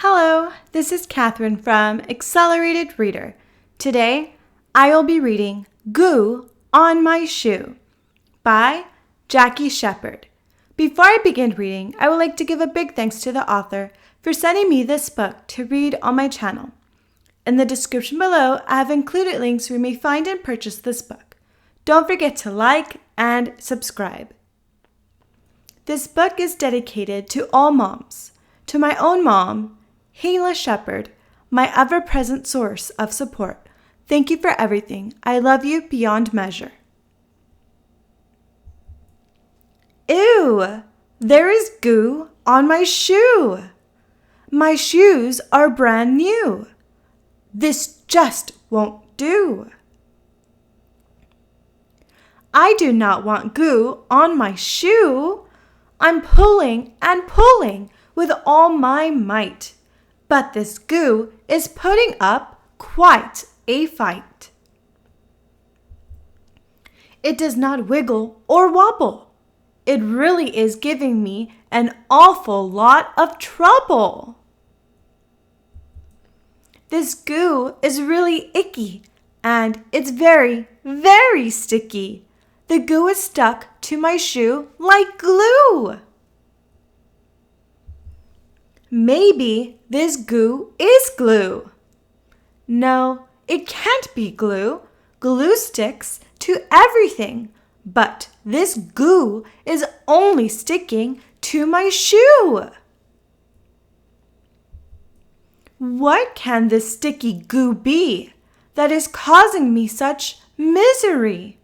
Hello, this is Catherine from Accelerated Reader. Today, I will be reading Goo on My Shoe by Jacqui Shepherd. Before I begin reading, I would like to give a big thanks to the author for sending me this book to read on my channel. In the description below, I have included links where you may find and purchase this book. Don't forget to like and subscribe. This book is dedicated to all moms, to my own mom, Jacqui Shepherd, my ever-present source of support. Thank you for everything. I love you beyond measure. Ew! There is goo on my shoe. My shoes are brand new. This just won't do. I do not want goo on my shoe. I'm pulling and pulling with all my might. But this goo is putting up quite a fight. It does not wiggle or wobble. It really is giving me an awful lot of trouble. This goo is really icky and it's very, very sticky. The goo is stuck to my shoe like glue. Maybe this goo is glue. No, it can't be glue. Glue sticks to everything, but this goo is only sticking to my shoe. What can this sticky goo be that is causing me such misery?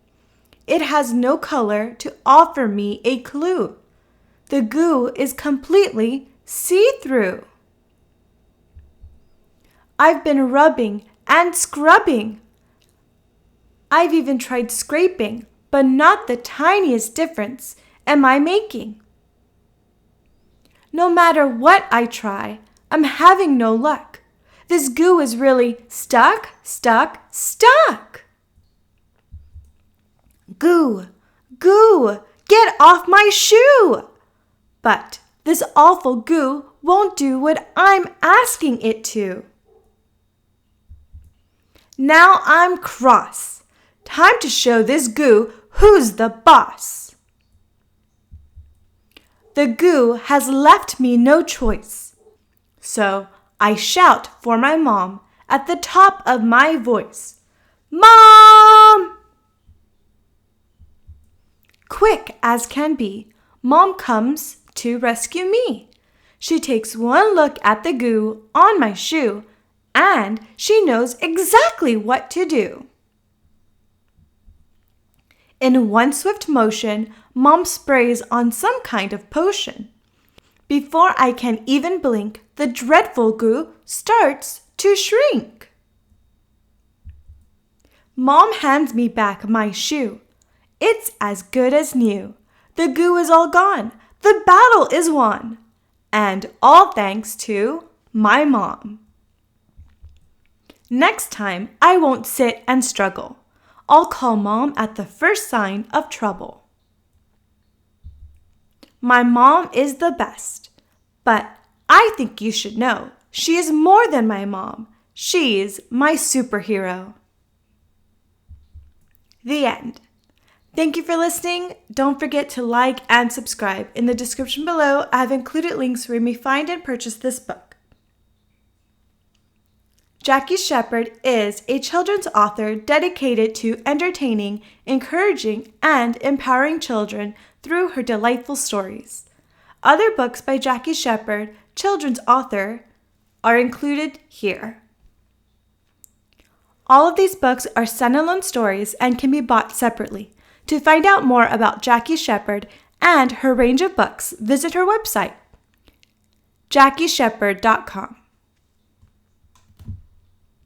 It has no color to offer me a clue. The goo is completely see-through. I've been rubbing and scrubbing. I've even tried scraping, but not the tiniest difference am I making. No matter what I try, I'm having no luck. This goo is really stuck. Goo, goo, get off my shoe! But this awful goo won't do what I'm asking it to. Now I'm cross. Time to show this goo who's the boss. The goo has left me no choice. So I shout for my mom at the top of my voice. Mom! Quick as can be, Mom comes to rescue me. She takes one look at the goo on my shoe and she knows exactly what to do. In one swift motion, Mom sprays on some kind of potion. Before I can even blink, the dreadful goo starts to shrink. Mom hands me back my shoe. It's as good as new. The goo is all gone. The battle is won. And all thanks to my mom. Next time, I won't sit and struggle. I'll call Mom at the first sign of trouble. My mom is the best, but I think you should know she is more than my mom. She's my superhero. The end. Thank you for listening. Don't forget to like and subscribe. In the description below, I have included links where you may find and purchase this book. Jacqui Shepherd is a children's author dedicated to entertaining, encouraging, and empowering children through her delightful stories. Other books by Jacqui Shepherd, children's author, are included here. All of these books are standalone stories and can be bought separately. To find out more about Jacqui Shepherd and her range of books, visit her website, JacquiShepherd.com.